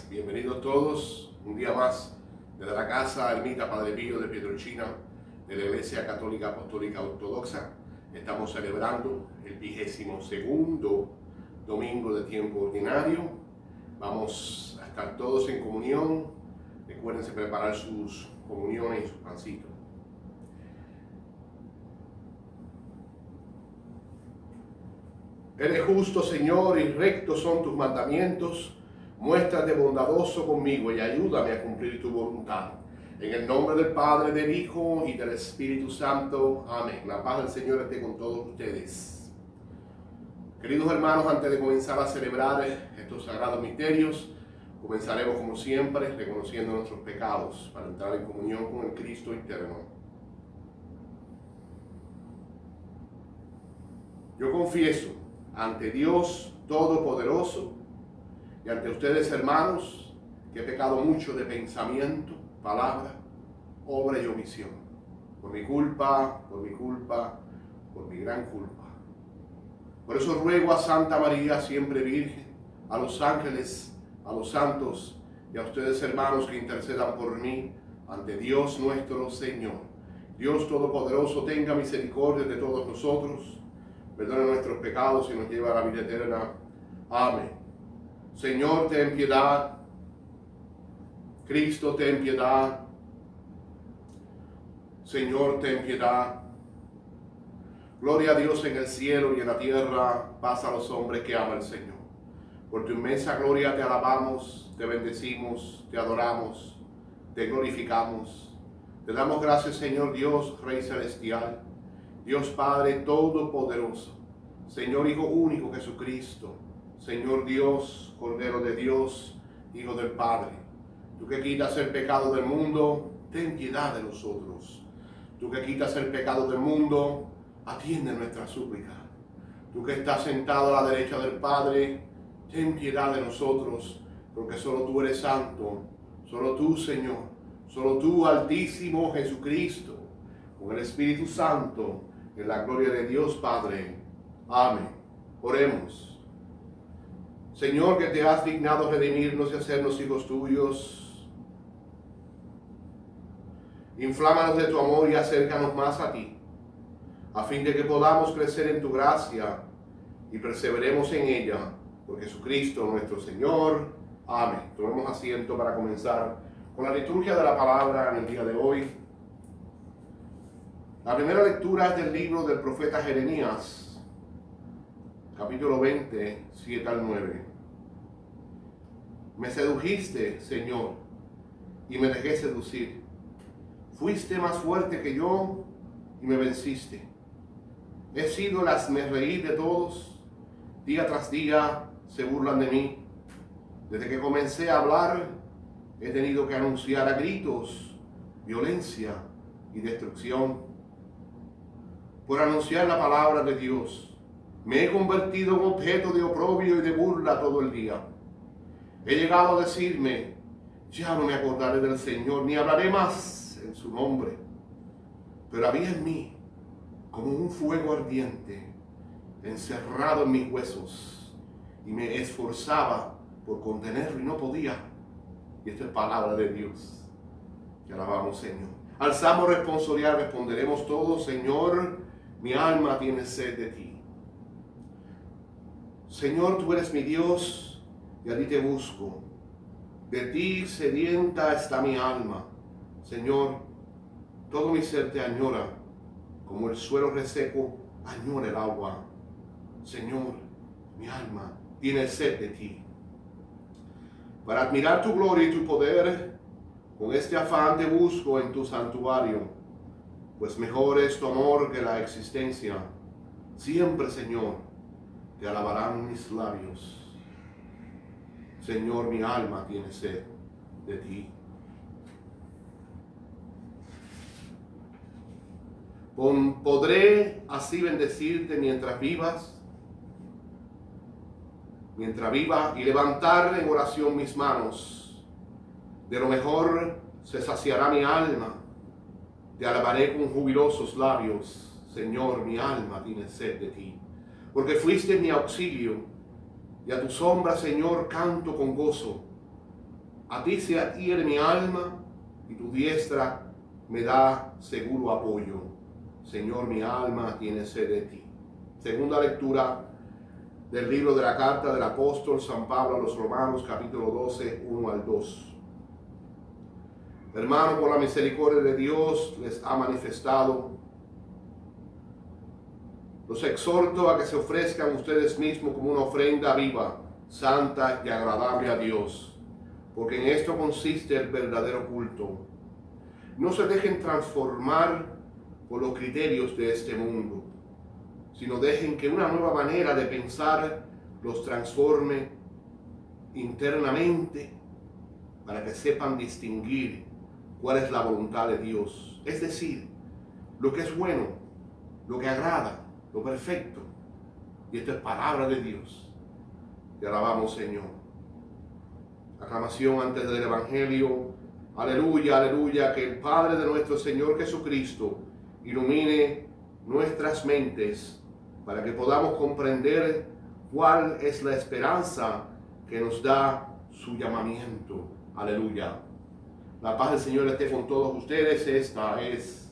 Bienvenidos todos, un día más desde la casa Ermita Padre Pío de Pietrelcina de la Iglesia Católica Apostólica Ortodoxa. Estamos celebrando el 22º domingo de tiempo ordinario. Vamos a estar todos en comunión. Recuérdense preparar sus comuniones y sus pancitos. Eres justo, Señor, y rectos son tus mandamientos. Muéstrate bondadoso conmigo y ayúdame a cumplir tu voluntad. En el nombre del Padre, del Hijo y del Espíritu Santo. Amén. La paz del Señor esté con todos ustedes. Queridos hermanos, antes de comenzar a celebrar estos sagrados misterios, comenzaremos como siempre reconociendo nuestros pecados para entrar en comunión con el Cristo eterno. Yo confieso ante Dios Todopoderoso y ante ustedes, hermanos, que he pecado mucho de pensamiento, palabra, obra y omisión. Por mi culpa, por mi gran culpa. Por eso ruego a Santa María, siempre Virgen, a los ángeles, a los santos y a ustedes, hermanos, que intercedan por mí ante Dios nuestro Señor. Dios Todopoderoso tenga misericordia de todos nosotros, perdone nuestros pecados y nos lleve a la vida eterna. Amén. Señor, ten piedad. Cristo, ten piedad. Señor, ten piedad. Gloria a Dios en el cielo y en la tierra, paz a los hombres que ama el Señor. Por tu inmensa gloria te alabamos, te bendecimos, te adoramos, te glorificamos. Te damos gracias, Señor Dios, Rey Celestial, Dios Padre Todopoderoso, Señor Hijo único Jesucristo, Señor Dios, Cordero de Dios, Hijo del Padre. Tú que quitas el pecado del mundo, ten piedad de nosotros. Tú que quitas el pecado del mundo, atiende nuestra súplica. Tú que estás sentado a la derecha del Padre, ten piedad de nosotros, porque solo tú eres santo, solo tú, Señor, solo tú, Altísimo Jesucristo, con el Espíritu Santo, en la gloria de Dios Padre. Amén. Oremos. Señor, que te has dignado redimirnos y hacernos hijos tuyos, inflámanos de tu amor y acércanos más a ti, a fin de que podamos crecer en tu gracia y perseveremos en ella, por Jesucristo nuestro Señor. Amén. Tomemos asiento para comenzar con la liturgia de la palabra en el día de hoy. La primera lectura es del libro del profeta Jeremías, capítulo 20, 7 al 9. Me sedujiste, Señor, y me dejé seducir. Fuiste más fuerte que yo y me venciste. He sido el hazmerreír de todos. Día tras día se burlan de mí. Desde que comencé a hablar, he tenido que anunciar a gritos violencia y destrucción. Por anunciar la palabra de Dios, me he convertido en objeto de oprobio y de burla todo el día. He llegado a decirme, ya no me acordaré del Señor, ni hablaré más en su nombre. Pero había en mí como un fuego ardiente, encerrado en mis huesos, y me esforzaba por contenerlo y no podía. Y esta es palabra de Dios. Te alabamos, Señor. Al salmo responsorial responderemos todos, Señor, mi alma tiene sed de ti. Señor, tú eres mi Dios, y a ti te busco. De ti sedienta está mi alma. Señor, todo mi ser te añora, como el suelo reseco añora el agua. Señor, mi alma tiene sed de ti. Para admirar tu gloria y tu poder, con este afán te busco en tu santuario, pues mejor es tu amor que la existencia. Siempre, Señor, te alabarán mis labios. Señor, mi alma tiene sed de ti. ¿Podré así bendecirte mientras vivas? Mientras viva y levantar en oración mis manos, de lo mejor se saciará mi alma. Te alabaré con jubilosos labios. Señor, mi alma tiene sed de ti, porque fuiste mi auxilio, y a tu sombra, Señor, canto con gozo. A ti se adhiere mi alma, y tu diestra me da seguro apoyo. Señor, mi alma tiene sed de ti. Segunda lectura del libro de la carta del apóstol San Pablo a los Romanos, capítulo 12, 1 al 2. Hermano, por la misericordia de Dios les ha manifestado. Los exhorto a que se ofrezcan ustedes mismos como una ofrenda viva, santa y agradable a Dios, porque en esto consiste el verdadero culto. No se dejen transformar por los criterios de este mundo, sino dejen que una nueva manera de pensar los transforme internamente para que sepan distinguir cuál es la voluntad de Dios. Es decir, lo que es bueno, lo que agrada, lo perfecto. Y esto es palabra de Dios. Te alabamos, Señor. Aclamación antes del Evangelio. Aleluya, aleluya, que el Padre de nuestro Señor Jesucristo ilumine nuestras mentes para que podamos comprender cuál es la esperanza que nos da su llamamiento. Aleluya. La paz del Señor esté con todos ustedes. Esta es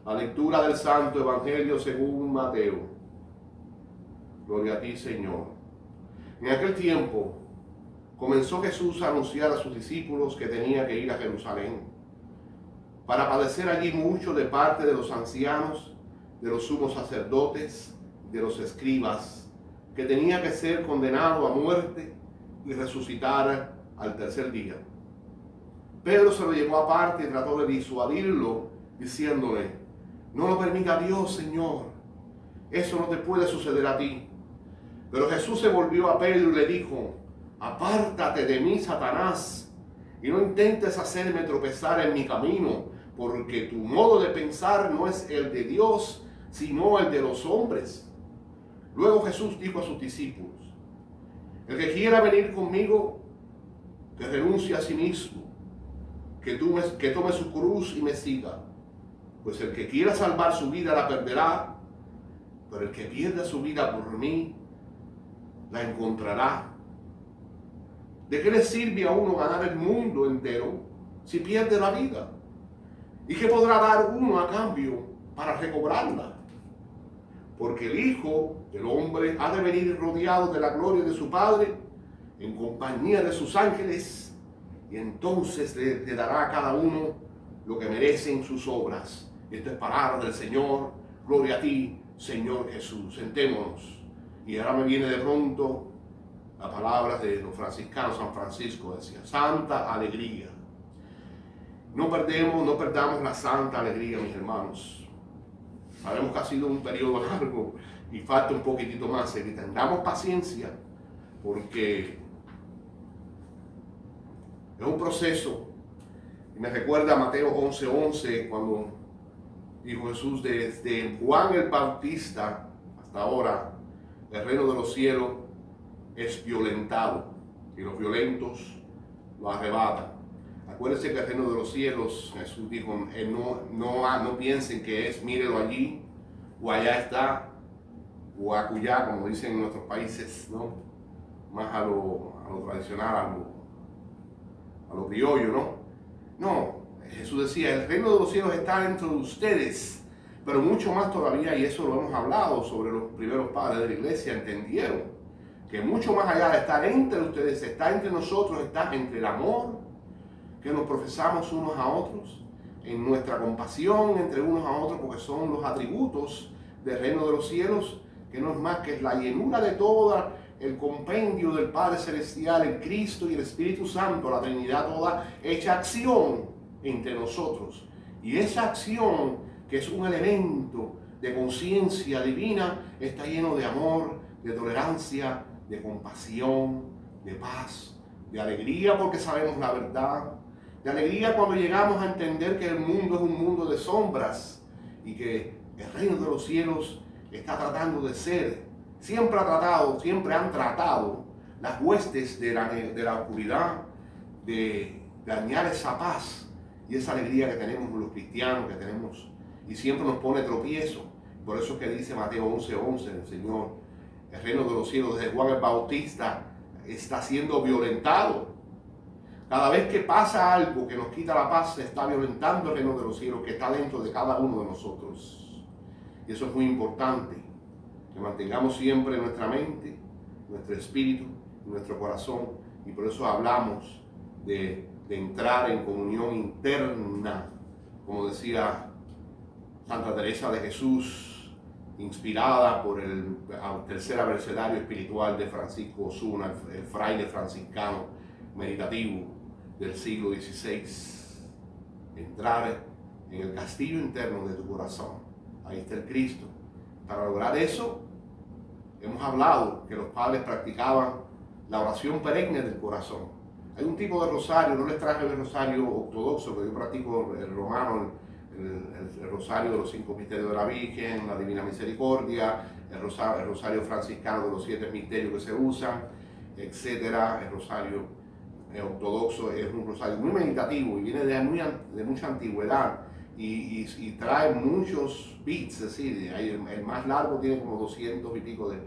la lectura del Santo Evangelio según Mateo. Gloria a ti, Señor. En aquel tiempo comenzó Jesús a anunciar a sus discípulos que tenía que ir a Jerusalén para padecer allí mucho de parte de los ancianos, de los sumos sacerdotes, de los escribas, que tenía que ser condenado a muerte y resucitar al tercer día. Pedro se lo llevó aparte y trató de disuadirlo, diciéndole: no lo permita Dios, Señor, eso no te puede suceder a ti. Pero Jesús se volvió a Pedro y le dijo: apártate de mí, Satanás, y no intentes hacerme tropezar en mi camino, porque tu modo de pensar no es el de Dios, sino el de los hombres. Luego Jesús dijo a sus discípulos: el que quiera venir conmigo, que renuncie a sí mismo, que tome su cruz y me siga. Pues el que quiera salvar su vida la perderá, pero el que pierda su vida por mí, la encontrará. ¿De qué le sirve a uno ganar el mundo entero si pierde la vida? ¿Y qué podrá dar uno a cambio para recobrarla? Porque el Hijo del Hombre ha de venir rodeado de la gloria de su Padre, en compañía de sus ángeles, y entonces le dará a cada uno lo que merecen sus obras. Esta es palabra del Señor. Gloria a ti, Señor Jesús. Sentémonos. Y ahora me viene de pronto la palabra de los franciscanos. San Francisco decía: santa alegría. No perdamos la santa alegría, mis hermanos. Sabemos que ha sido un periodo largo y falta un poquitito más. Que tengamos paciencia, porque es un proceso. Y me recuerda a Mateo 11:11, cuando dijo Jesús: desde Juan el Bautista hasta ahora, el reino de los cielos es violentado y los violentos lo arrebatan. Acuérdense que el reino de los cielos, Jesús dijo, no piensen que es mírelo allí, o allá está, o acullá, como dicen en nuestros países, ¿no? Más a lo tradicional, a lo criollo, ¿no? No, Jesús decía: el reino de los cielos está dentro de ustedes, pero mucho más todavía, y eso lo hemos hablado sobre los primeros padres de la iglesia, entendieron que mucho más allá de estar entre ustedes, está entre nosotros, está entre el amor que nos profesamos unos a otros, en nuestra compasión entre unos a otros, porque son los atributos del reino de los cielos, que no es más que la llenura de todo el compendio del Padre Celestial, el Cristo y el Espíritu Santo, la Trinidad toda, hecha acción entre nosotros. Y esa acción, que es un elemento de conciencia divina, está lleno de amor, de tolerancia, de compasión, de paz, de alegría porque sabemos la verdad, de alegría cuando llegamos a entender que el mundo es un mundo de sombras y que el reino de los cielos está tratando de ser, siempre han tratado las huestes de la oscuridad de dañar esa paz y esa alegría que tenemos los cristianos, que tenemos, y siempre nos pone tropiezo. Por eso es que dice Mateo 11:11, el Señor, el reino de los cielos desde Juan el Bautista está siendo violentado. Cada vez que pasa algo que nos quita la paz, se está violentando el reino de los cielos que está dentro de cada uno de nosotros. Y eso es muy importante, que mantengamos siempre nuestra mente, nuestro espíritu, nuestro corazón. Y por eso hablamos de entrar en comunión interna, como decía Santa Teresa de Jesús, inspirada por el tercer abecedario espiritual de Francisco Osuna, el fraile franciscano meditativo del siglo XVI. Entrar en el castillo interno de tu corazón. Ahí está el Cristo. Para lograr eso, hemos hablado que los padres practicaban la oración perenne del corazón. Hay un tipo de rosario, no les traje el rosario ortodoxo, que yo practico el romano, el rosario de los 5 misterios de la Virgen, la Divina Misericordia, el rosario franciscano de los 7 misterios que se usan, etcétera. El rosario ortodoxo es un rosario muy meditativo y viene de mucha antigüedad y trae muchos beats, es decir, el más largo tiene como 200 y pico de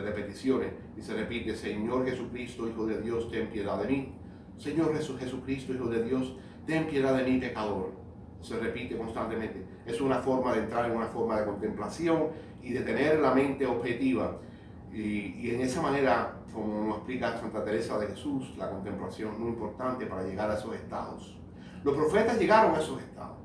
repeticiones y se repite: Señor Jesucristo, Hijo de Dios, ten piedad de mí. Señor Jesucristo, Hijo de Dios, ten piedad de mí, pecador. Se repite constantemente. Es una forma de entrar en una forma de contemplación y de tener la mente objetiva. Y en esa manera, como nos explica Santa Teresa de Jesús, la contemplación es muy importante para llegar a esos estados. Los profetas llegaron a esos estados.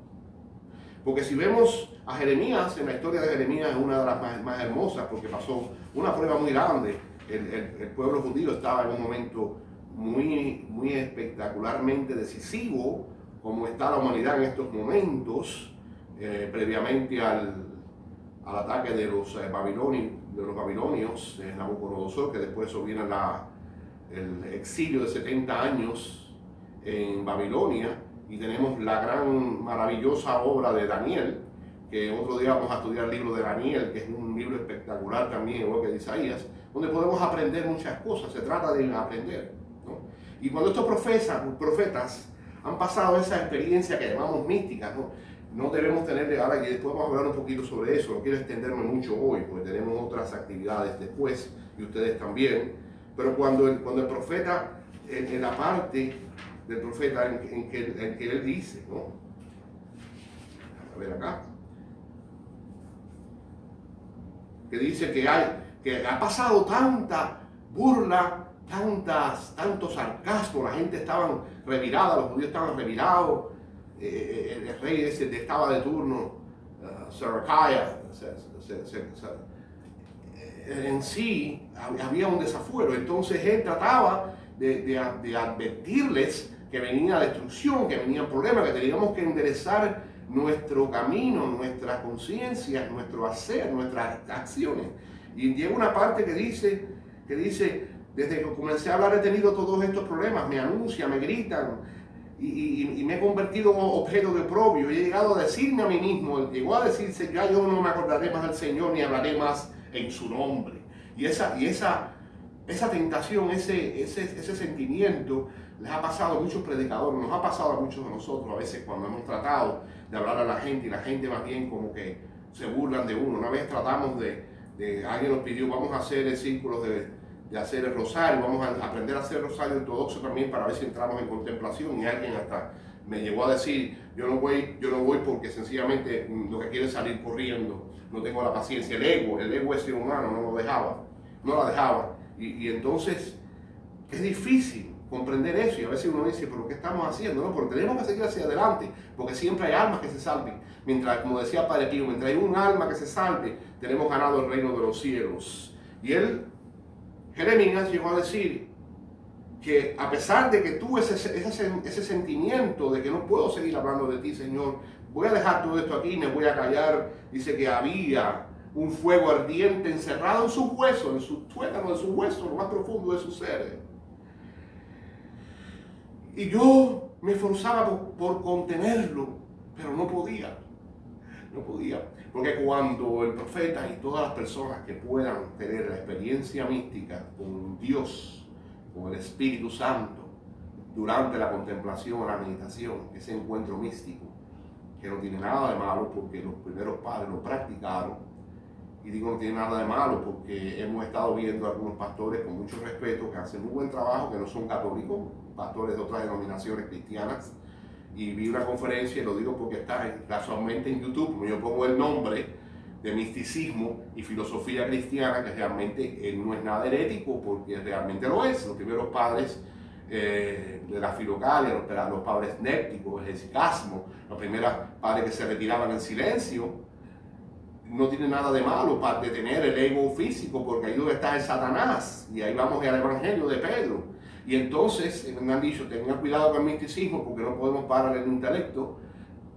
Porque si vemos a Jeremías, en la historia de Jeremías es una de las más hermosas, porque pasó una prueba muy grande. El pueblo judío estaba en un momento muy espectacularmente decisivo, como está la humanidad en estos momentos, previamente al ataque de los babilonios, de Nabucodonosor, que después viene el exilio de 70 años en Babilonia, y tenemos la gran, maravillosa obra de Daniel, que otro día vamos a estudiar el libro de Daniel, que es un libro espectacular también, igual que de Isaías, donde podemos aprender muchas cosas. Se trata de aprender, ¿no? Y cuando estos profetas han pasado esa experiencia que llamamos mística, no debemos tener, ahora y después vamos a hablar un poquito sobre eso, no quiero extenderme mucho hoy, porque tenemos otras actividades después, y ustedes también, pero cuando el profeta, en la parte del profeta en que él dice, ¿no? A ver acá, que dice que ha pasado tanta burla, tanto sarcasmo, la gente estaba revirada, los judíos estaban revirados, el rey ese estaba de turno, Zedekiah, en sí había un desafuero. Entonces él trataba de advertirles que venía destrucción, que venían problemas, que teníamos que enderezar nuestro camino, nuestra conciencia, nuestro hacer, nuestras acciones. Y llega una parte que dice, desde que comencé a hablar he tenido todos estos problemas, me anuncian, me gritan, y me he convertido en objeto de oprobio. He llegado a decirme a mí mismo, llegó a decirse: ya yo no me acordaré más del Señor ni hablaré más en su nombre. Y esa tentación, ese sentimiento les ha pasado a muchos predicadores, nos ha pasado a muchos de nosotros a veces cuando hemos tratado de hablar a la gente, y la gente más bien como que se burlan de uno. Una vez tratamos alguien nos pidió: vamos a hacer el círculo de hacer el rosario, vamos a aprender a hacer el rosario ortodoxo también para ver si entramos en contemplación, y alguien hasta me llegó a decir: yo no voy porque sencillamente lo que quiere es salir corriendo, no tengo la paciencia. El ego ese humano no la dejaba, y entonces es difícil comprender eso. Y a veces uno dice, pero ¿qué estamos haciendo? No, pero tenemos que seguir hacia adelante, porque siempre hay almas que se salven. Mientras, como decía Padre Pío, mientras hay un alma que se salve, tenemos ganado el reino de los cielos. Y Jeremías llegó a decir que a pesar de que tuve ese sentimiento de que no puedo seguir hablando de ti, Señor, voy a dejar todo esto aquí y me voy a callar. Dice que había un fuego ardiente encerrado en sus huesos, en sus tuétanos, en sus huesos, lo más profundo de su ser. Y yo me esforzaba por contenerlo, pero no podía. No podía. Porque cuando el profeta y todas las personas que puedan tener la experiencia mística con Dios, con el Espíritu Santo, durante la contemplación o la meditación, ese encuentro místico, que no tiene nada de malo porque los primeros padres lo practicaron. Y digo no tiene nada de malo porque hemos estado viendo a algunos pastores con mucho respeto que hacen muy buen trabajo, que no son católicos, pastores de otras denominaciones cristianas. Y vi una conferencia, y lo digo porque está casualmente en YouTube, como yo pongo el nombre de misticismo y filosofía cristiana, que realmente no es nada herético, porque realmente lo es. Los primeros padres de la filocalia, los padres népticos, el hesychasmo, los primeros padres que se retiraban en silencio, no tiene nada de malo para detener el ego físico, porque ahí donde está el Satanás, y ahí vamos al Evangelio de Pedro. Y entonces me han dicho, tengan cuidado con el misticismo porque no podemos parar el intelecto.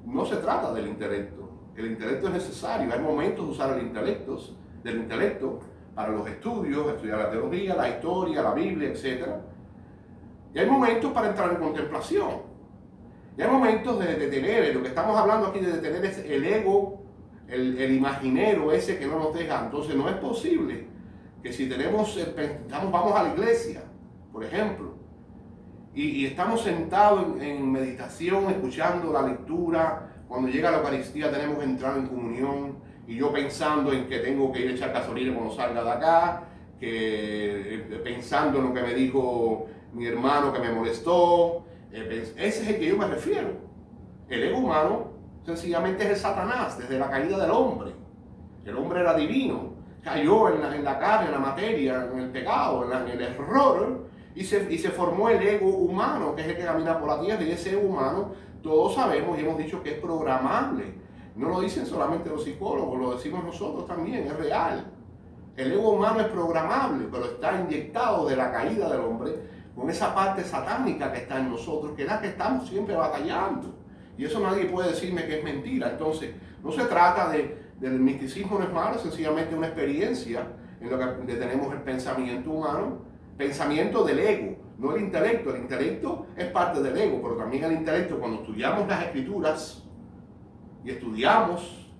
No se trata del intelecto. El intelecto es necesario. Hay momentos de usar del intelecto para los estudios, estudiar la teología, la historia, la Biblia, etc. Y hay momentos para entrar en contemplación. Y hay momentos de detener, lo que estamos hablando aquí de detener es el ego, el imaginero ese que no nos deja. Entonces no es posible que si vamos a la iglesia, por ejemplo, y estamos sentados en meditación, escuchando la lectura, cuando llega la Eucaristía tenemos que entrar en comunión, y yo pensando en que tengo que ir a echar gasolina cuando salga de acá, pensando en lo que me dijo mi hermano que me molestó, ese es el que yo me refiero. El ego humano sencillamente es el Satanás, desde la caída del hombre. El hombre era divino, cayó en la carne, en la materia, en el pecado, en el error, y se formó el ego humano, que es el que camina por la tierra. Y ese ego humano, todos sabemos y hemos dicho que es programable. No lo dicen solamente los psicólogos, lo decimos nosotros también, es real. El ego humano es programable, pero está inyectado de la caída del hombre con esa parte satánica que está en nosotros, que es la que estamos siempre batallando. Y eso nadie puede decirme que es mentira. Entonces, no se trata del misticismo, no es malo, es sencillamente una experiencia en lo que tenemos el pensamiento humano, pensamiento del ego, no el intelecto. El intelecto es parte del ego, pero también el intelecto, cuando estudiamos las escrituras y estudiamos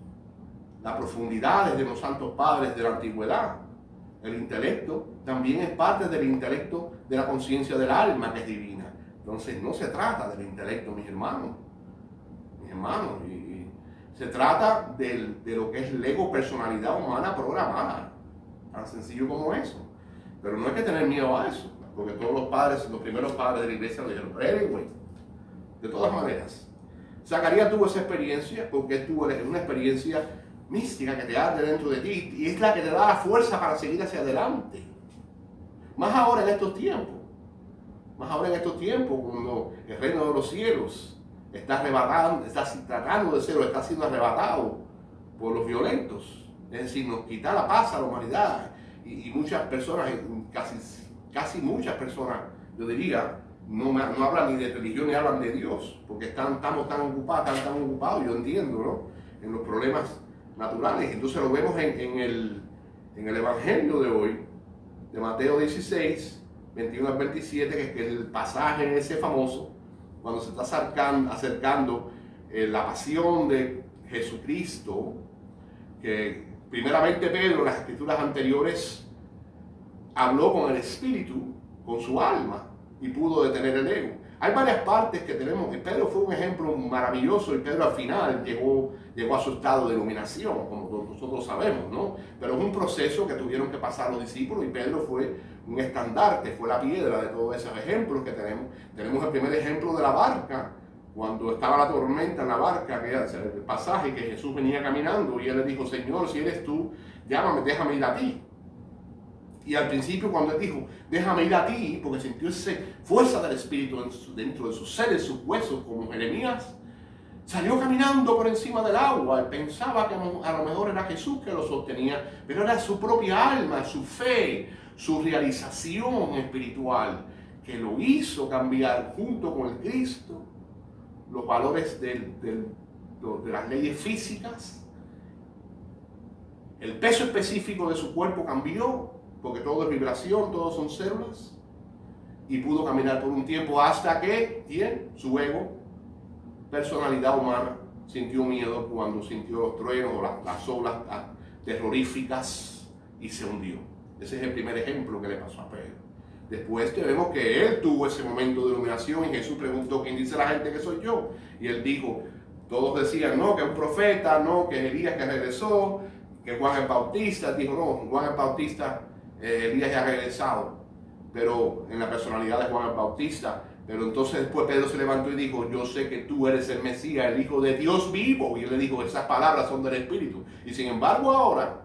las profundidades de los santos padres de la antigüedad, el intelecto también es parte del intelecto de la conciencia del alma, que es divina. Entonces no se trata del intelecto, mis hermanos, y se trata de lo que es el ego, personalidad humana programada, tan sencillo como eso. Pero no hay que tener miedo a eso, porque todos los primeros padres de la iglesia lo dijeron. Pero anyway, de todas maneras, Zacarías tuvo esa experiencia porque tuvo una experiencia mística que te arde dentro de ti, y es la que te da la fuerza para seguir hacia adelante. Más ahora en estos tiempos, cuando el reino de los cielos está tratando de ser o está siendo arrebatado por los violentos. Es decir, nos quita la paz a la humanidad. Y muchas personas, casi muchas personas, yo diría, no hablan ni de religión ni hablan de Dios, porque estamos tan ocupados, yo entiendo, ¿no?, en los problemas naturales. Entonces lo vemos en el Evangelio de hoy, de Mateo 16, 21 al 27, que es el pasaje ese famoso, cuando se está acercando la pasión de Jesucristo, que primeramente Pedro en las escrituras anteriores habló con el Espíritu, con su alma, y pudo detener el ego. Hay varias partes que tenemos, y Pedro fue un ejemplo maravilloso, y Pedro al final llegó a su estado de iluminación, como nosotros sabemos, ¿no? Pero es un proceso que tuvieron que pasar los discípulos, y Pedro fue un estandarte, fue la piedra de todos esos ejemplos que tenemos. Tenemos el primer ejemplo de la barca, cuando estaba la tormenta en la barca, que era el pasaje que Jesús venía caminando, y él le dijo: Señor, si eres tú, llámame, déjame ir a ti. Y al principio cuando él dijo, déjame ir a ti, porque sintió esa fuerza del Espíritu dentro de su ser, en sus huesos, como Jeremías, salió caminando por encima del agua. Él pensaba que a lo mejor era Jesús que lo sostenía, pero era su propia alma, su fe, su realización espiritual, que lo hizo cambiar junto con el Cristo los valores de las leyes físicas. El peso específico de su cuerpo cambió, porque todo es vibración, todos son células, y pudo caminar por un tiempo hasta que, ¿quién? Su ego, personalidad humana, sintió miedo cuando sintió los truenos o las olas terroríficas y se hundió. Ese es el primer ejemplo que le pasó a Pedro. Después vemos que él tuvo ese momento de iluminación y Jesús preguntó, ¿quién dice la gente que soy yo? Y él dijo, todos decían, no, que es un profeta, no, que es Elías que regresó, que Juan el Bautista. Dijo, no, Juan el Bautista, Elías ya ha regresado, pero en la personalidad de Juan el Bautista. Pero entonces después Pedro se levantó y dijo, yo sé que tú eres el Mesías, el Hijo de Dios vivo. Y él le dijo, esas palabras son del Espíritu. Y sin embargo ahora,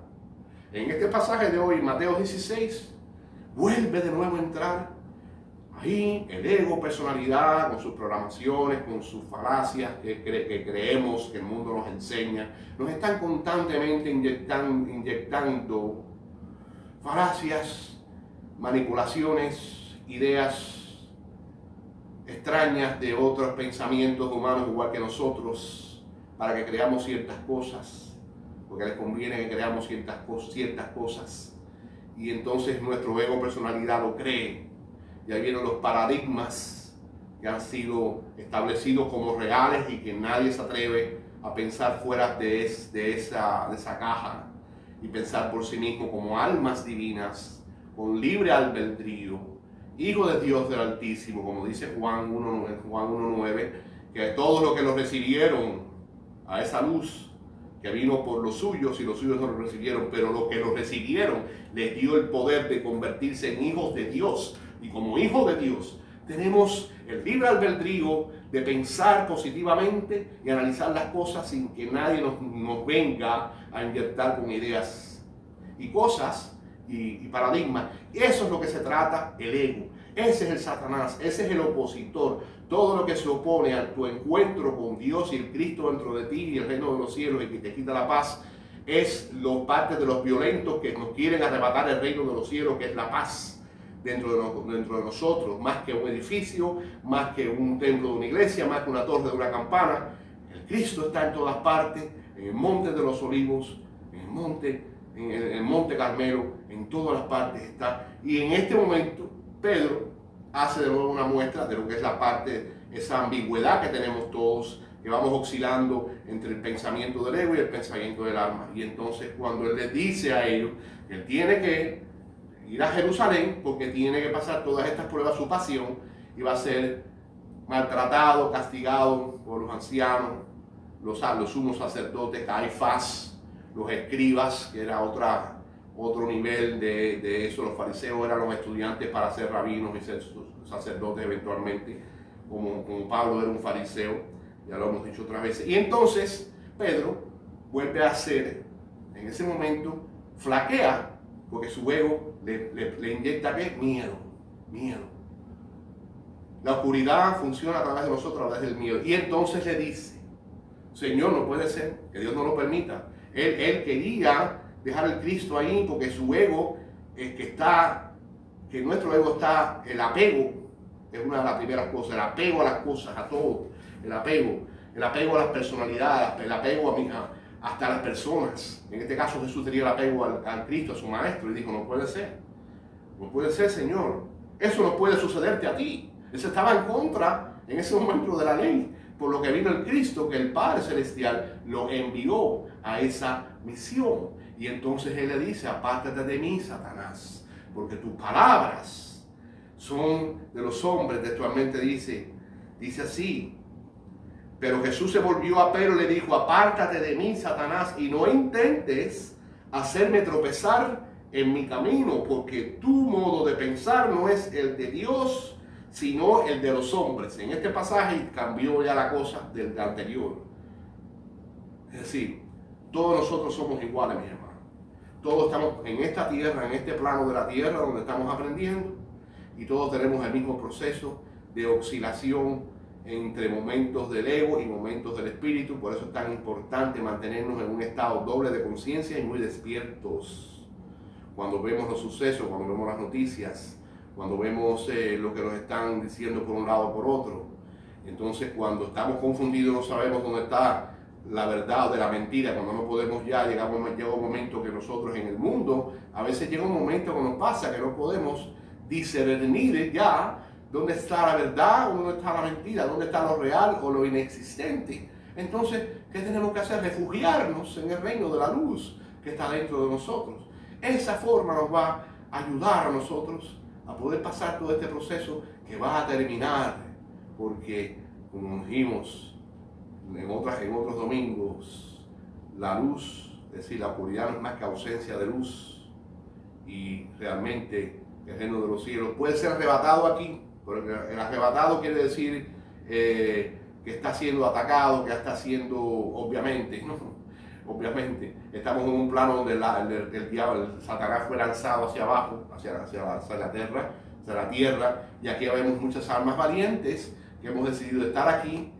en este pasaje de hoy, Mateo 16, vuelve de nuevo a entrar ahí el ego, personalidad, con sus programaciones, con sus falacias que creemos que el mundo nos enseña. Nos están constantemente inyectando falacias, manipulaciones, ideas extrañas de otros pensamientos humanos igual que nosotros, para que creamos ciertas cosas, porque les conviene que creamos ciertas cosas, y entonces nuestro ego, personalidad lo cree, y ahí vienen los paradigmas que han sido establecidos como reales y que nadie se atreve a pensar fuera de esa caja y pensar por sí mismo como almas divinas, con libre albedrío, Hijo de Dios del Altísimo, como dice Juan 1:9, que todos los que lo recibieron a esa luz, que vino por los suyos y los suyos no lo recibieron, pero los que lo recibieron les dio el poder de convertirse en hijos de Dios. Y como hijos de Dios tenemos el libre albedrío de pensar positivamente y analizar las cosas sin que nadie nos venga a inyectar con ideas y cosas y paradigmas. Eso es lo que se trata el ego. Ese es el Satanás, ese es el opositor. Todo lo que se opone a tu encuentro con Dios y el Cristo dentro de ti y el reino de los cielos y que te quita la paz, es parte de los violentos que nos quieren arrebatar el reino de los cielos, que es la paz dentro de nosotros, más que un edificio, más que un templo de una iglesia, más que una torre de una campana. El Cristo está en todas partes, en el monte de los olivos, en el monte Carmelo, en todas las partes está. Y en este momento Pedro hace de nuevo una muestra de lo que es la parte, esa ambigüedad que tenemos todos, que vamos oscilando entre el pensamiento del ego y el pensamiento del alma. Y entonces cuando él les dice a ellos que él tiene que ir a Jerusalén porque tiene que pasar todas estas pruebas, su pasión, y va a ser maltratado, castigado por los ancianos, los sumos sacerdotes, Caifás, los escribas, que era otro nivel de eso. Los fariseos eran los estudiantes para ser rabinos y ser sacerdotes eventualmente, como Pablo era un fariseo, ya lo hemos dicho otras veces. Y entonces Pedro vuelve a ser, en ese momento, flaquea, porque su ego le inyecta ¿qué? Miedo. La oscuridad funciona a través de nosotros, a través del miedo. Y entonces le dice, Señor, no puede ser, que Dios no lo permita. Él quería dejar el Cristo ahí porque su ego, que nuestro ego está, el apego, es una de las primeras cosas, el apego a las cosas, a todo, el apego a las personalidades, el apego hasta a las personas. En este caso Jesús tenía el apego al Cristo, a su maestro, y dijo, no puede ser, Señor, eso no puede sucederte a ti. Él estaba en contra en ese momento de la ley, por lo que vino el Cristo, que el Padre Celestial lo envió a esa misión. Y entonces Él le dice, apártate de mí, Satanás, porque tus palabras son de los hombres. Textualmente dice así. Pero Jesús se volvió a Pedro y le dijo, apártate de mí, Satanás, y no intentes hacerme tropezar en mi camino, porque tu modo de pensar no es el de Dios, sino el de los hombres. En este pasaje cambió ya la cosa del anterior. Es decir, todos nosotros somos iguales, mis hermanos. todos estamos en esta tierra, en este plano de la tierra donde estamos aprendiendo, y todos tenemos el mismo proceso de oscilación entre momentos del ego y momentos del espíritu. Por eso es tan importante mantenernos en un estado doble de conciencia y muy despiertos. Cuando vemos los sucesos, cuando vemos las noticias, cuando vemos lo que nos están diciendo por un lado o por otro. Entonces, cuando estamos confundidos, no sabemos dónde está la verdad o de la mentira, cuando no podemos ya, llega un momento que nosotros en el mundo, a veces llega un momento que nos pasa que no podemos discernir ya dónde está la verdad o dónde está la mentira, dónde está lo real o lo inexistente. Entonces, ¿qué tenemos que hacer? Refugiarnos en el reino de la luz que está dentro de nosotros. Esa forma nos va a ayudar a nosotros a poder pasar todo este proceso que va a terminar, porque como dijimos en otros domingos, la luz, es decir, la oscuridad no es más que ausencia de luz, y realmente el reino de los cielos puede ser arrebatado aquí, pero el arrebatado quiere decir que está siendo atacado, que está siendo, obviamente, ¿no? Obviamente, estamos en un plano donde el diablo, el Satanás fue lanzado hacia abajo, hacia la tierra, y aquí vemos muchas almas valientes que hemos decidido estar aquí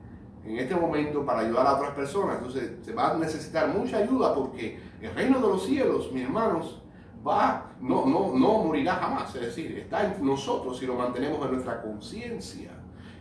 en este momento para ayudar a otras personas. Entonces se va a necesitar mucha ayuda, porque el reino de los cielos, mis hermanos, no morirá jamás. Es decir, está en nosotros si lo mantenemos en nuestra conciencia.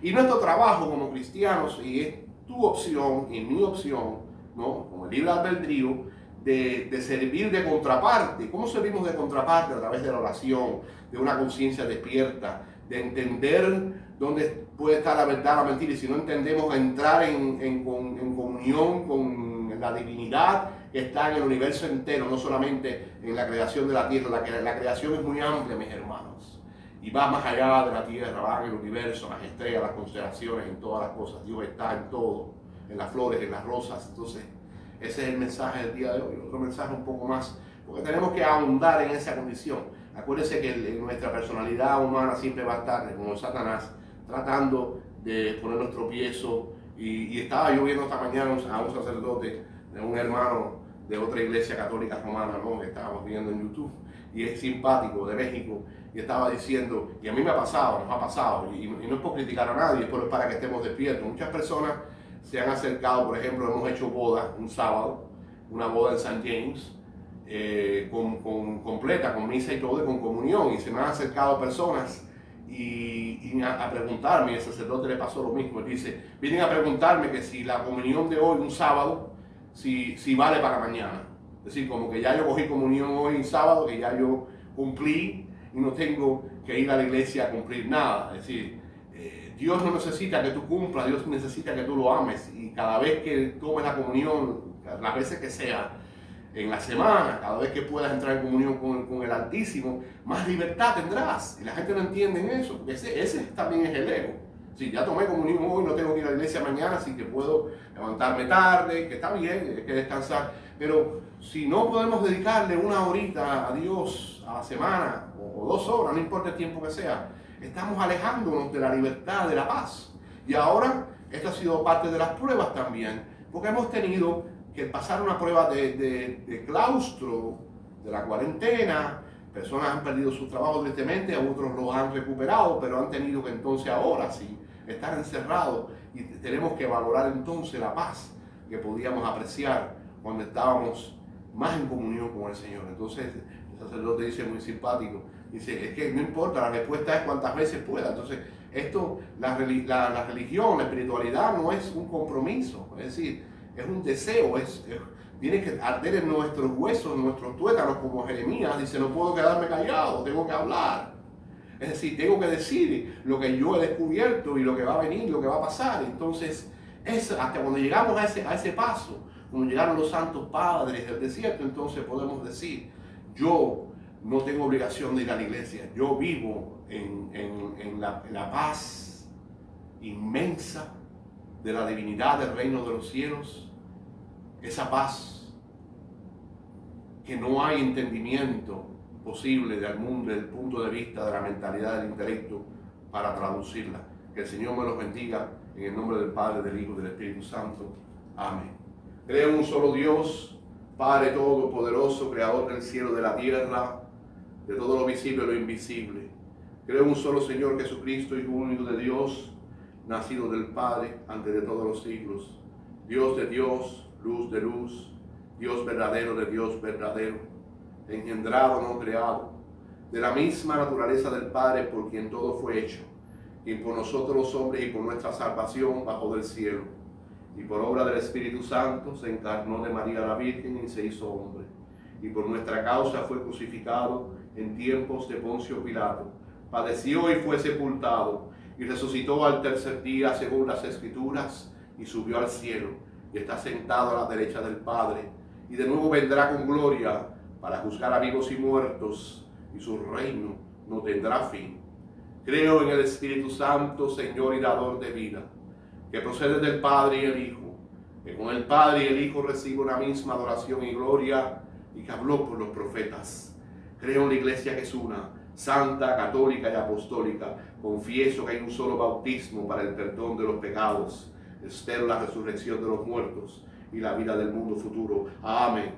Y nuestro trabajo como cristianos, y es tu opción y mi opción, ¿no? Como el libre albedrío, de servir de contraparte. ¿Cómo servimos de contraparte? A través de la oración, de una conciencia despierta, de entender dónde puede estar la verdad, la mentira, y si no entendemos, entrar en comunión con la divinidad que está en el universo entero, no solamente en la creación de la tierra. La creación es muy amplia, mis hermanos, y va más allá de la tierra, va en el universo, las estrellas, las constelaciones, en todas las cosas. Dios está en todo, en las flores, en las rosas. Entonces, ese es el mensaje del día de hoy. Otro mensaje un poco más, porque tenemos que ahondar en esa condición. Acuérdense que nuestra personalidad humana siempre va a estar, como Satanás, tratando de ponernos tropiezo. Y estaba yo viendo esta mañana a un sacerdote, de un hermano de otra iglesia católica romana, ¿no?, que estábamos viendo en YouTube, y es simpático, de México, y estaba diciendo, y a mí me ha pasado, nos ha pasado, y no es por criticar a nadie, es para que estemos despiertos. Muchas personas se han acercado, por ejemplo, hemos hecho boda un sábado, una boda en San James, completa, con misa y todo, y con comunión, y se me han acercado personas y a preguntarme, el sacerdote le pasó lo mismo. Él dice, vienen a preguntarme que si la comunión de hoy, un sábado, si vale para mañana. Es decir, como que ya yo cogí comunión hoy en sábado, que ya yo cumplí y no tengo que ir a la iglesia a cumplir nada. Es decir, Dios no necesita que tú cumplas, Dios necesita que tú lo ames, y cada vez que tomes la comunión, las veces que sea en la semana, cada vez que puedas entrar en comunión con el Altísimo, más libertad tendrás. Y la gente no entiende eso, porque ese también es el ego. Si ya tomé comunión hoy, no tengo que ir a la iglesia mañana, así que puedo levantarme tarde, que está bien, hay que descansar. Pero si no podemos dedicarle una horita a Dios a la semana, o 2 horas, no importa el tiempo que sea, estamos alejándonos de la libertad, de la paz. Y ahora, esto ha sido parte de las pruebas también, porque hemos tenido que pasar una prueba de claustro, de la cuarentena. Personas han perdido sus trabajos tristemente, otros los han recuperado, pero han tenido que entonces ahora sí estar encerrados, y tenemos que valorar entonces la paz que podíamos apreciar cuando estábamos más en comunión con el Señor. Entonces el sacerdote dice, muy simpático, dice, es que no importa, la respuesta es cuantas veces pueda. Entonces la religión, la espiritualidad no es un compromiso, es decir, es un deseo, tiene que arder en nuestros huesos, en nuestros tuétanos, como Jeremías dice, no puedo quedarme callado, tengo que hablar. Es decir, tengo que decir lo que yo he descubierto y lo que va a venir, lo que va a pasar. Entonces, hasta cuando llegamos a ese paso, cuando llegaron los santos padres del desierto, entonces podemos decir, yo no tengo obligación de ir a la iglesia, yo vivo en la paz inmensa de la divinidad del reino de los cielos, esa paz que no hay entendimiento posible del mundo, del punto de vista de la mentalidad del intelecto para traducirla. Que el Señor me los bendiga en el nombre del Padre, del Hijo y del Espíritu Santo. Amén. Creo en un solo Dios, Padre todopoderoso, creador del cielo y de la tierra, de todo lo visible y lo invisible. Creo en un solo Señor Jesucristo, Hijo único de Dios, nacido del Padre antes de todos los siglos. Dios de Dios, luz de luz, Dios verdadero de Dios verdadero, engendrado, no creado, de la misma naturaleza del Padre, por quien todo fue hecho, y por nosotros los hombres y por nuestra salvación bajó del cielo, y por obra del Espíritu Santo se encarnó de María la Virgen y se hizo hombre, y por nuestra causa fue crucificado en tiempos de Poncio Pilato, padeció y fue sepultado, y resucitó al tercer día según las Escrituras, y subió al cielo, y está sentado a la derecha del Padre, y de nuevo vendrá con gloria para juzgar a vivos y muertos, y su reino no tendrá fin. Creo en el Espíritu Santo, Señor y dador de vida, que procede del Padre y el Hijo, que con el Padre y el Hijo recibe una misma adoración y gloria, y que habló por los profetas. Creo en la Iglesia que es una, santa, católica y apostólica. Confieso que hay un solo bautismo para el perdón de los pecados. Espero la resurrección de los muertos y la vida del mundo futuro. Amén.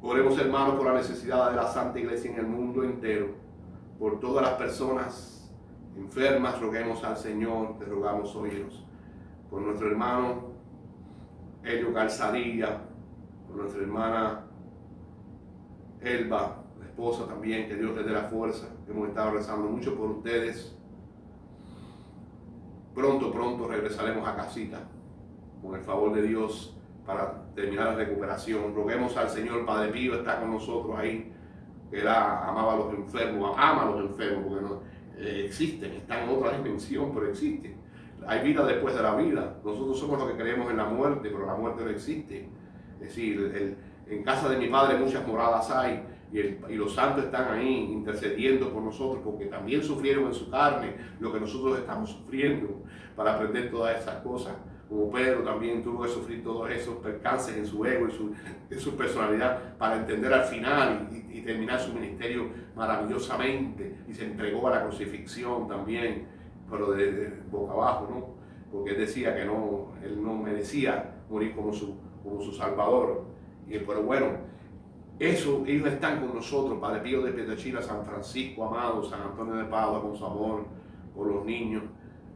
Oremos, hermanos, por la necesidad de la Santa Iglesia en el mundo entero. Por todas las personas enfermas, roguemos al Señor, te rogamos oídos. Por nuestro hermano Helio Calzadilla, por nuestra hermana Elba, la esposa también, que Dios les dé la fuerza. Hemos estado rezando mucho por ustedes. Pronto regresaremos a casita, con el favor de Dios, para terminar la recuperación. Roguemos al Señor. Padre Pío está con nosotros ahí, que él amaba a los enfermos, ama a los enfermos, porque no, existen, están en otra dimensión, pero existen. Hay vida después de la vida. Nosotros somos los que creemos en la muerte, pero la muerte no existe. Es decir, en casa de mi Padre muchas moradas hay, y los santos están ahí intercediendo por nosotros, porque también sufrieron en su carne lo que nosotros estamos sufriendo, para aprender todas esas cosas. Como Pedro también tuvo que sufrir todos esos percances en su ego y en su personalidad, para entender al final y terminar su ministerio maravillosamente, y se entregó a la crucifixión también, pero de boca abajo, ¿no? Porque él decía que no, él no merecía morir como su Salvador. Pero bueno, ellos están con nosotros, Padre Pío de Pietrelcina, San Francisco, amado, San Antonio de Padua, con su amor por los niños.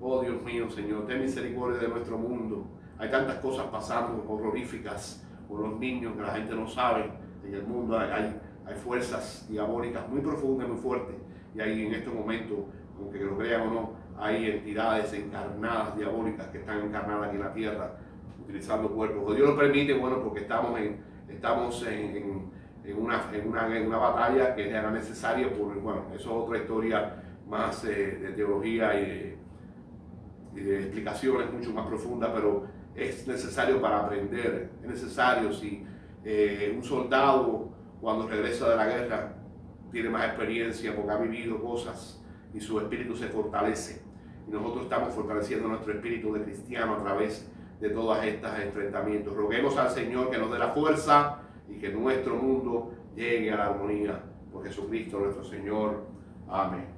Oh Dios mío, Señor, ten misericordia de nuestro mundo. Hay tantas cosas pasando horroríficas con los niños que la gente no sabe. En el mundo hay fuerzas diabólicas muy profundas, muy fuertes. Y hay en estos momentos, aunque lo crean o no, hay entidades encarnadas, diabólicas, que están encarnadas aquí en la tierra, utilizando cuerpos. O Dios lo permite, bueno, porque estamos en una batalla que era necesaria. Bueno, eso es otra historia más de teología y de explicaciones mucho más profundas, pero es necesario para aprender. Es necesario. Si un soldado, cuando regresa de la guerra, tiene más experiencia porque ha vivido cosas y su espíritu se fortalece, y nosotros estamos fortaleciendo nuestro espíritu de cristiano a través de todos estos enfrentamientos. Roguemos al Señor que nos dé la fuerza y que nuestro mundo llegue a la armonía por Jesucristo nuestro Señor. Amén.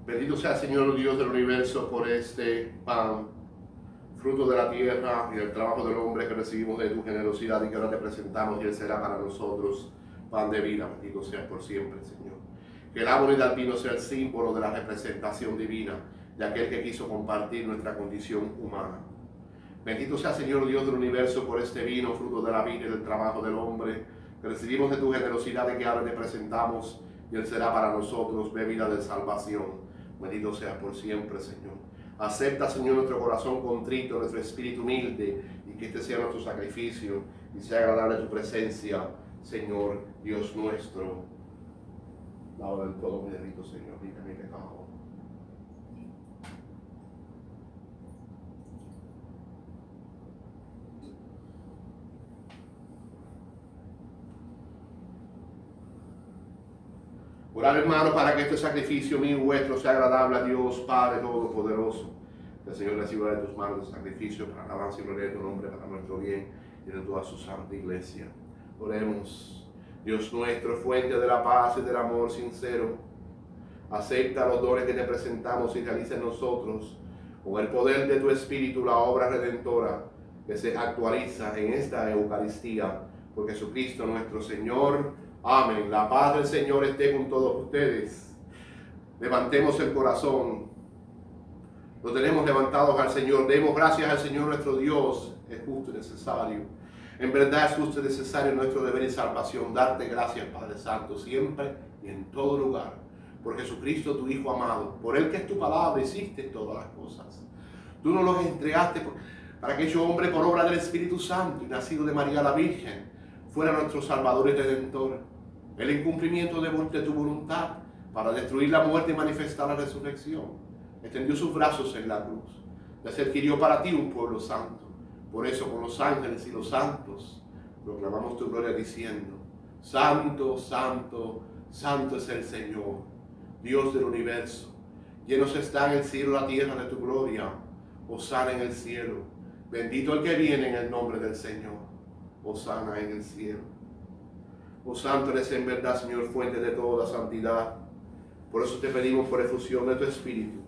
Bendito sea el Señor Dios del universo por este pan, fruto de la tierra y del trabajo del hombre, que recibimos de tu generosidad y que ahora te presentamos, y él será para nosotros pan de vida. Bendito sea por siempre, Señor. Que el árbol y el vino sea el símbolo de la representación divina de aquel que quiso compartir nuestra condición humana. Bendito sea, Señor Dios del universo, por este vino, fruto de la vida y del trabajo del hombre, que recibimos de tu generosidad y que ahora te presentamos, y él será para nosotros bebida de salvación. Bendito sea por siempre, Señor. Acepta, Señor, nuestro corazón contrito, nuestro espíritu humilde, y que este sea nuestro sacrificio y sea agradable tu presencia, Señor Dios nuestro. Lava del todo mi delito, Señor, limpia mi pecado. Orar, hermano, para que este sacrificio mío y vuestro sea agradable a Dios Padre Todopoderoso. Que el Señor reciba de tus manos el sacrificio para alabanza y gloria de tu nombre, para nuestro bien y de toda su santa iglesia. Oremos. Dios nuestro, fuente de la paz y del amor sincero, acepta los dones que te presentamos y realiza en nosotros, con el poder de tu Espíritu, la obra redentora que se actualiza en esta Eucaristía, por Jesucristo nuestro Señor. Amén. La paz del Señor esté con todos ustedes. Levantemos el corazón. Lo tenemos levantados al Señor. Demos gracias al Señor nuestro Dios. Es justo y necesario. En verdad es justo y necesario nuestro deber y salvación. Darte gracias, Padre Santo, siempre y en todo lugar. Por Jesucristo, tu Hijo amado. Por Él que es tu palabra, hiciste todas las cosas. Tú nos los entregaste para que hecho hombre por obra del Espíritu Santo y nacido de María la Virgen, fuera nuestro Salvador y Redentor. El incumplimiento de tu voluntad para destruir la muerte y manifestar la resurrección. Extendió sus brazos en la cruz. Les adquirió para ti un pueblo santo. Por eso con los ángeles y los santos proclamamos tu gloria diciendo: Santo, santo, santo es el Señor, Dios del universo. Llenos están el cielo y la tierra de tu gloria. Hosana en el cielo. Bendito el que viene en el nombre del Señor. Hosana en el cielo. Oh santo eres en verdad, Señor, fuente de toda santidad. Por eso te pedimos por efusión de tu Espíritu,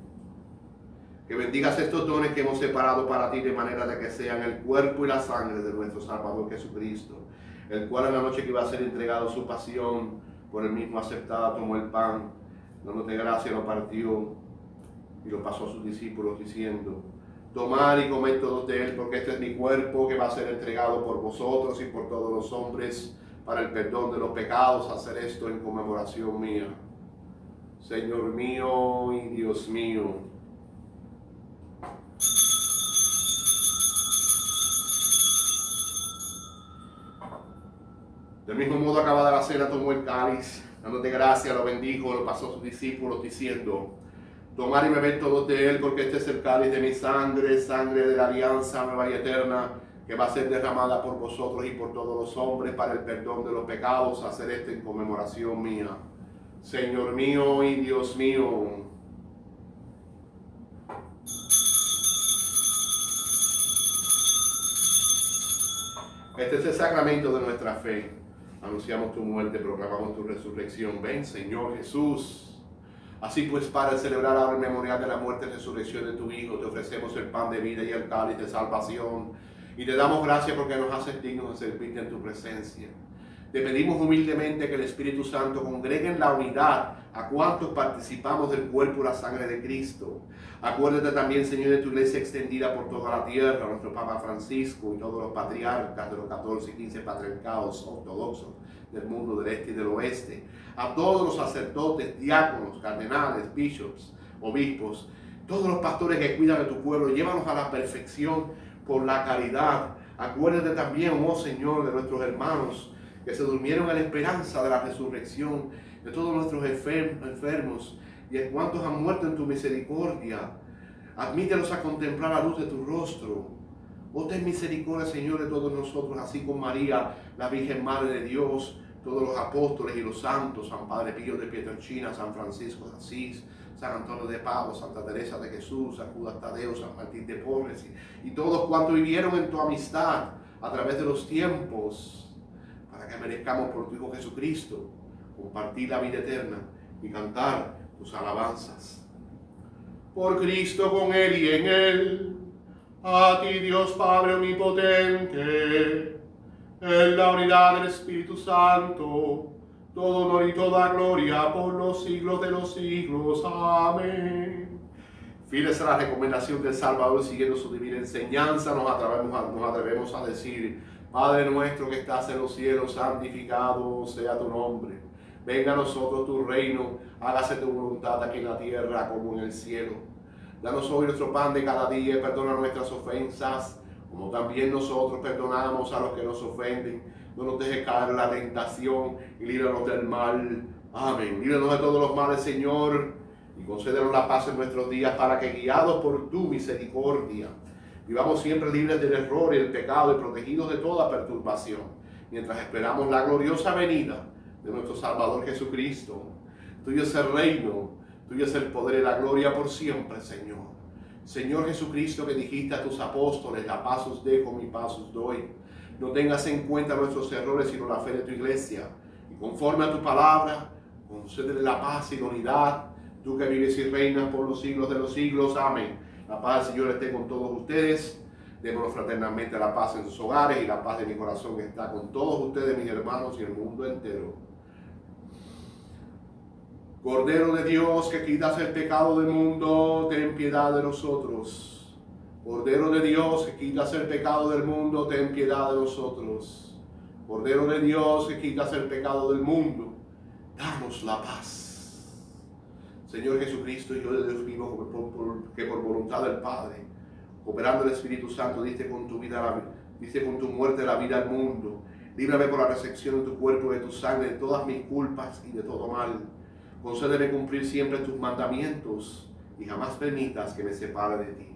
que bendigas estos dones que hemos separado para ti, de manera de que sean el cuerpo y la sangre de nuestro Salvador Jesucristo, el cual en la noche que iba a ser entregado su pasión, por el mismo aceptada, tomó el pan, dándote gracia, lo partió y lo pasó a sus discípulos diciendo: Tomad y comed todos de él, porque este es mi cuerpo que va a ser entregado por vosotros y por todos los hombres para el perdón de los pecados. Hacer esto en conmemoración mía. Señor mío y Dios mío. Del mismo modo, acabada la cena, tomó el cáliz, dándote gracia, lo bendijo, lo pasó a sus discípulos diciendo: Tomad y bebed todos de él, porque este es el cáliz de mi sangre, sangre de la alianza nueva y eterna, que va a ser derramada por vosotros y por todos los hombres para el perdón de los pecados. Hacer esto en conmemoración mía. Señor mío y Dios mío. Este es el sacramento de nuestra fe. Anunciamos tu muerte, proclamamos tu resurrección. Ven, Señor Jesús. Así pues, para celebrar ahora el memorial de la muerte y resurrección de tu Hijo, te ofrecemos el pan de vida y el cáliz de salvación. Y te damos gracias porque nos haces dignos de servirte en tu presencia. Te pedimos humildemente que el Espíritu Santo congregue en la unidad a cuantos participamos del cuerpo y la sangre de Cristo. Acuérdate también, Señor, de tu iglesia extendida por toda la tierra, nuestro Papa Francisco y todos los patriarcas de los 14 y 15 patriarcados ortodoxos del mundo del este y del oeste. A todos los sacerdotes, diáconos, cardenales, bishops, obispos, todos los pastores que cuidan de tu pueblo, llévanos a la perfección por la caridad. Acuérdate también, oh Señor, de nuestros hermanos que se durmieron en la esperanza de la resurrección, de todos nuestros enfermos y en cuantos han muerto en tu misericordia. Admítelos a contemplar la luz de tu rostro. Oh, ten misericordia, Señor, de todos nosotros, así con María, la Virgen Madre de Dios, todos los apóstoles y los santos, San Padre Pío de Pietrelcina, San Francisco de Asís, San Antonio de Padua, Santa Teresa de Jesús, San Judas Tadeo, San Martín de Porres y todos cuantos vivieron en tu amistad a través de los tiempos, para que merezcamos por tu Hijo Jesucristo compartir la vida eterna y cantar tus alabanzas. Por Cristo, con Él y en Él, a ti Dios Padre omnipotente, en la unidad del Espíritu Santo, todo honor y toda gloria por los siglos de los siglos. Amén. Fieles a la recomendación del Salvador, siguiendo su divina enseñanza, nos atrevemos a decir: Padre nuestro que estás en los cielos, santificado sea tu nombre. Venga a nosotros tu reino, hágase tu voluntad aquí en la tierra como en el cielo. Danos hoy nuestro pan de cada día y perdona nuestras ofensas, como también nosotros perdonamos a los que nos ofenden. No nos dejes caer en la tentación y líbranos del mal. Amén. Líbranos de todos los males, Señor, y concédenos la paz en nuestros días, para que, guiados por tu misericordia, vivamos siempre libres del error y del pecado y protegidos de toda perturbación, mientras esperamos la gloriosa venida de nuestro Salvador Jesucristo. Tuyo es el reino, tuyo es el poder y la gloria por siempre, Señor. Señor Jesucristo, que dijiste a tus apóstoles, la paz os dejo, mi paz os doy. No tengas en cuenta nuestros errores, sino la fe de tu iglesia. Y conforme a tu palabra, concédele la paz y la unidad. Tú que vives y reinas por los siglos de los siglos. Amén. La paz del Señor esté con todos ustedes. Démonos fraternalmente la paz en sus hogares, y la paz de mi corazón está con todos ustedes, mis hermanos, y el mundo entero. Cordero de Dios, que quitas el pecado del mundo, ten piedad de nosotros. Cordero de Dios, que quitas el pecado del mundo, ten piedad de nosotros. Cordero de Dios, que quitas el pecado del mundo, danos la paz. Señor Jesucristo, Hijo de Dios vivo, que por voluntad del Padre, operando el Espíritu Santo, diste con tu muerte la vida al mundo. Líbrame por la recepción de tu cuerpo y de tu sangre, de todas mis culpas y de todo mal. Concédeme cumplir siempre tus mandamientos y jamás permitas que me separe de ti.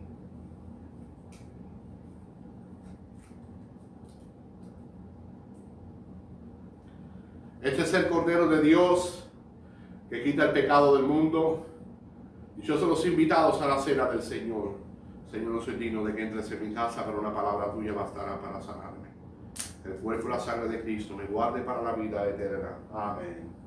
Este es el Cordero de Dios que quita el pecado del mundo. Dichosos los invitados a la cena del Señor. Señor, no soy digno de que entres en mi casa, pero una palabra tuya bastará para sanarme. El cuerpo y la sangre de Cristo me guarde para la vida eterna. Amén.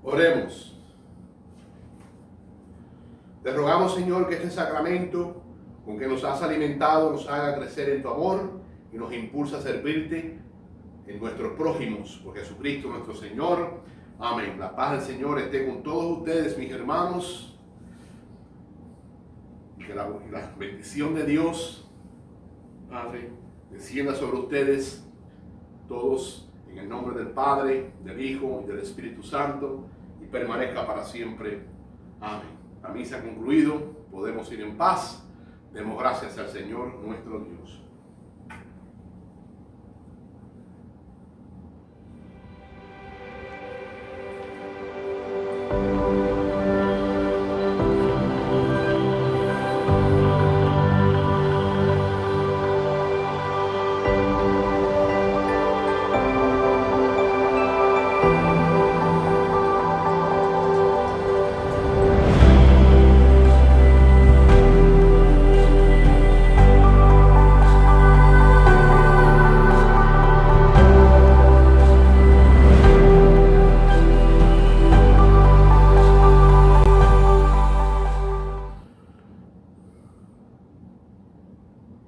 Oremos. Te rogamos, Señor, que este sacramento con que nos has alimentado nos haga crecer en tu amor y nos impulsa a servirte en nuestros prójimos, por Jesucristo nuestro Señor. Amén. La paz del Señor esté con todos ustedes, mis hermanos. Y que la bendición de Dios, Padre, descienda sobre ustedes todos, en el nombre del Padre, del Hijo y del Espíritu Santo, y permanezca para siempre. Amén. La misa ha concluido, podemos ir en paz. Demos gracias al Señor nuestro Dios.